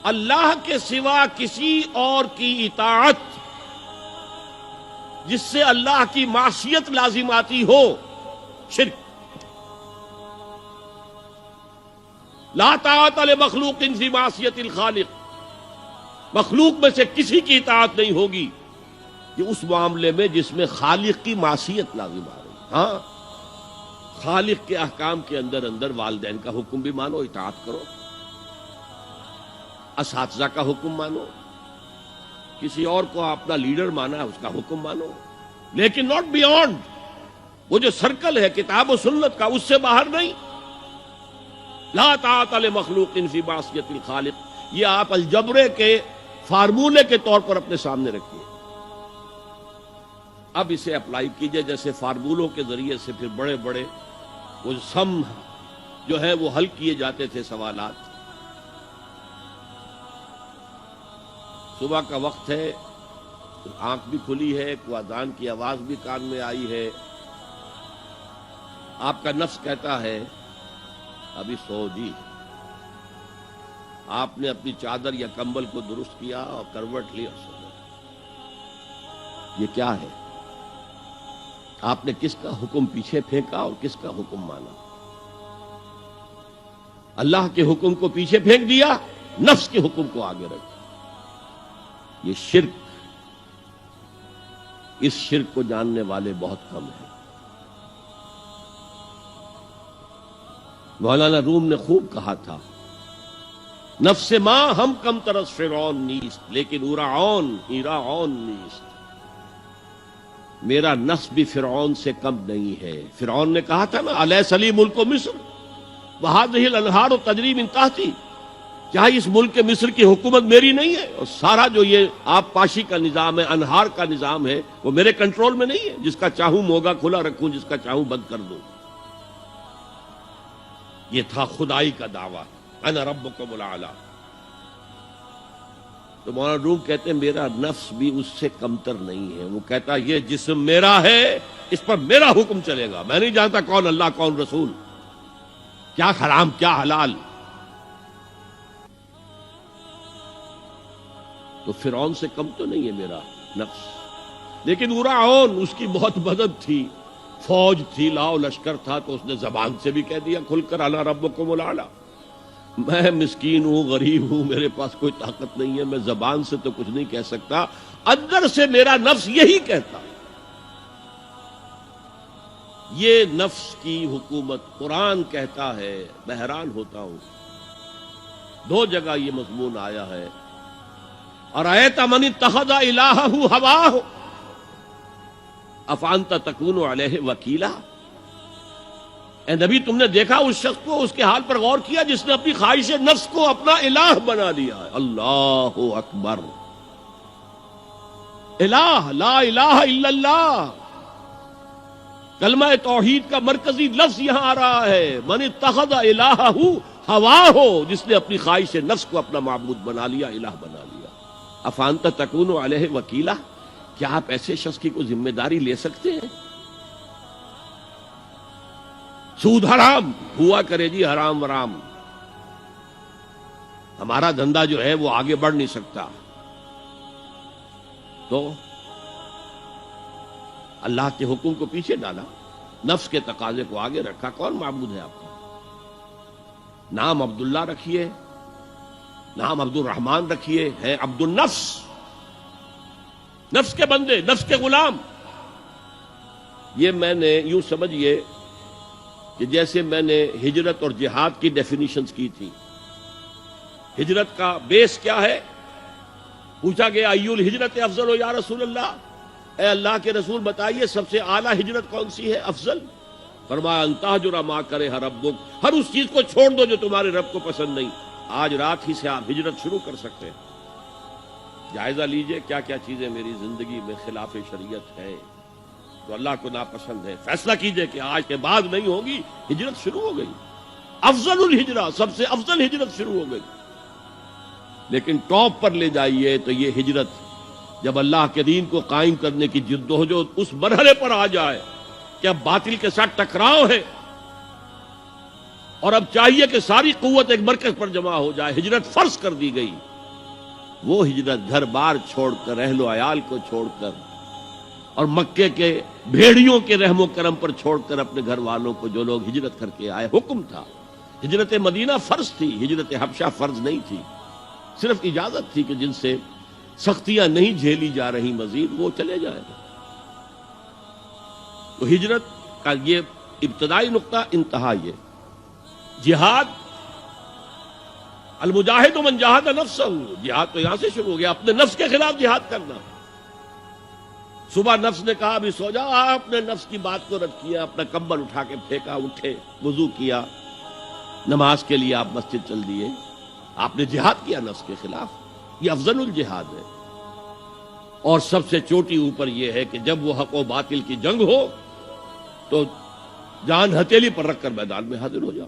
اللہ کے سوا کسی اور کی اطاعت جس سے اللہ کی معصیت لازم آتی ہو، شرک۔ لا طاعت لمخلوق فی معصیت الخالق، مخلوق میں سے کسی کی اطاعت نہیں ہوگی کہ اس معاملے میں جس میں خالق کی معصیت لازم آ رہی۔ ہاں، خالق کے احکام کے اندر والدین کا حکم بھی مانو، اطاعت کرو، اساتذہ کا حکم مانو، کسی اور کو اپنا لیڈر مانا ہے اس کا حکم مانو، لیکن ناٹ بیونڈ، وہ جو سرکل ہے کتاب و سنت کا، اس سے باہر نہیں۔ لا طاعت لمخلوق فی معصیت الخالق، یہ آپ الجبرے کے فارمولے کے طور پر اپنے سامنے رکھیے۔ اب اسے اپلائی کیجئے، جیسے فارمولوں کے ذریعے سے پھر بڑے بڑے وہ سم جو ہے وہ حل کیے جاتے تھے سوالات۔ صبح کا وقت ہے، آنکھ بھی کھلی ہے، کوئی اذان کی آواز بھی کان میں آئی ہے، آپ کا نفس کہتا ہے ابھی سو جی۔ آپ نے اپنی چادر یا کمبل کو درست کیا اور کروٹ لی اور سو گئے۔ یہ کیا ہے؟ آپ نے کس کا حکم پیچھے پھینکا اور کس کا حکم مانا؟ اللہ کے حکم کو پیچھے پھینک دیا، نفس کے حکم کو آگے رکھا۔ یہ شرک، اس شرک کو جاننے والے بہت کم ہیں۔ مولانا روم نے خوب کہا تھا، نفس ماں ہم کم ترس فرعون نیست لیکن اورعون ایراعون نیست۔ میرا نفس بھی فرعون سے کم نہیں ہے۔ فرعون نے کہا تھا نا الیس لی ملک مصر وہذہ الانہار تجری من تحتی، کیا اس ملک مصر کی حکومت میری نہیں ہے؟ اور سارا جو یہ آب پاشی کا نظام ہے، انہار کا نظام ہے، وہ میرے کنٹرول میں نہیں ہے؟ جس کا چاہوں موگا کھلا رکھوں، جس کا چاہوں بند کر دوں۔ یہ تھا خدائی کا دعویٰ، انا ربکم الاعلی۔ تو مولانا روم کہتے ہیں میرا نفس بھی اس سے کمتر نہیں ہے۔ وہ کہتا یہ جسم میرا ہے، اس پر میرا حکم چلے گا، میں نہیں جانتا کون اللہ کون رسول، کیا حرام کیا حلال۔ تو فرعون سے کم تو نہیں ہے میرا نفس، لیکن اورعون اس کی بہت مدد تھی، فوج تھی، لاؤ لشکر تھا، تو اس نے زبان سے بھی کہہ دیا کھل کر انا ربکم الاعلی۔ میں مسکین ہوں، غریب ہوں، میرے پاس کوئی طاقت نہیں ہے، میں زبان سے تو کچھ نہیں کہہ سکتا، اندر سے میرا نفس یہی کہتا۔ یہ نفس کی حکومت قرآن کہتا ہے، میں حیران ہوتا ہوں، دو جگہ یہ مضمون آیا ہے، ارأیت من اتخذ الہہ ہواہ افانت تکون علیہ وکیلا۔ اے نبی تم نے دیکھا اس شخص کو، اس کے حال پر غور کیا جس نے اپنی خواہش نفس کو اپنا الہ بنا لیا ہے۔ اللہ اکبر، الہ، لا الہ الا اللہ، کلمہ توحید کا مرکزی لفظ یہاں آ رہا ہے، من اتخذ الہہ ہواہ، جس نے اپنی خواہش نفس کو اپنا معبود بنا لیا، الہ بنا لیا۔ افانت تکون علیہ وکیلا، کیا آپ ایسے شخص کی کوئی ذمہ داری لے سکتے ہیں؟ سود حرام ہوا کرے جی، حرام ورام، ہمارا دھندا جو ہے وہ آگے بڑھ نہیں سکتا، تو اللہ کے حکم کو پیچھے ڈالا، نفس کے تقاضے کو آگے رکھا۔ کون معبود ہے آپ کا؟ نام عبداللہ رکھیے، نام عبد الرحمن رکھیے، ہے عبد النفس، نفس کے بندے، نفس کے غلام۔ یہ میں نے یوں سمجھیے کہ جیسے میں نے ہجرت اور جہاد کی ڈیفینیشنز کی تھی۔ ہجرت کا بیس کیا ہے؟ پوچھا گیا ای الہجرت افضل یا رسول اللہ، اے اللہ کے رسول بتائیے سب سے اعلیٰ ہجرت کون سی ہے، افضل؟ فرمایا ان تہجر ما کرہ ربک، ہر اس چیز کو چھوڑ دو جو تمہارے رب کو پسند نہیں۔ آج رات ہی سے آپ ہجرت شروع کر سکتے ہیں۔ جائزہ لیجئے کیا کیا چیزیں میری زندگی میں خلاف شریعت ہے، تو اللہ کو ناپسند ہے، فیصلہ کیجئے کہ آج کے بعد نہیں ہوگی، ہجرت شروع ہو گئی، افضل الہجرہ، سب سے افضل ہجرت شروع ہو گئی۔ لیکن ٹاپ پر لے جائیے تو یہ ہجرت جب اللہ کے دین کو قائم کرنے کی جدوجہد اس مرحلے پر آ جائے کہ اب باطل کے ساتھ ٹکراؤ ہے اور اب چاہیے کہ ساری قوت ایک مرکز پر جمع ہو جائے، ہجرت فرض کر دی گئی، وہ ہجرت گھر بار چھوڑ کر، اہل و عیال کو چھوڑ کر، اور مکے کے بھیڑیوں کے رحم و کرم پر چھوڑ کر اپنے گھر والوں کو جو لوگ ہجرت کر کے آئے، حکم تھا۔ ہجرت مدینہ فرض تھی، ہجرت حبشہ فرض نہیں تھی، صرف اجازت تھی کہ جن سے سختیاں نہیں جھیلی جا رہی مزید وہ چلے جائیں۔ تو ہجرت کا یہ ابتدائی نقطہ، انتہا یہ جہاد، المجاہد من جاہد نفسہ، جہاد تو یہاں سے شروع ہو گیا، اپنے نفس کے خلاف جہاد کرنا۔ صبح نفس نے کہا ابھی سو جاؤ، آپ نے نفس کی بات کو رد کیا، اپنا کمبل اٹھا کے پھینکا، اٹھے، وضو کیا، نماز کے لیے آپ مسجد چل دیے، آپ نے جہاد کیا نفس کے خلاف۔ یہ افضل الجہاد ہے، اور سب سے چوٹی اوپر یہ ہے کہ جب وہ حق و باطل کی جنگ ہو تو جان ہتھیلی پر رکھ کر میدان میں حاضر ہو جاؤ۔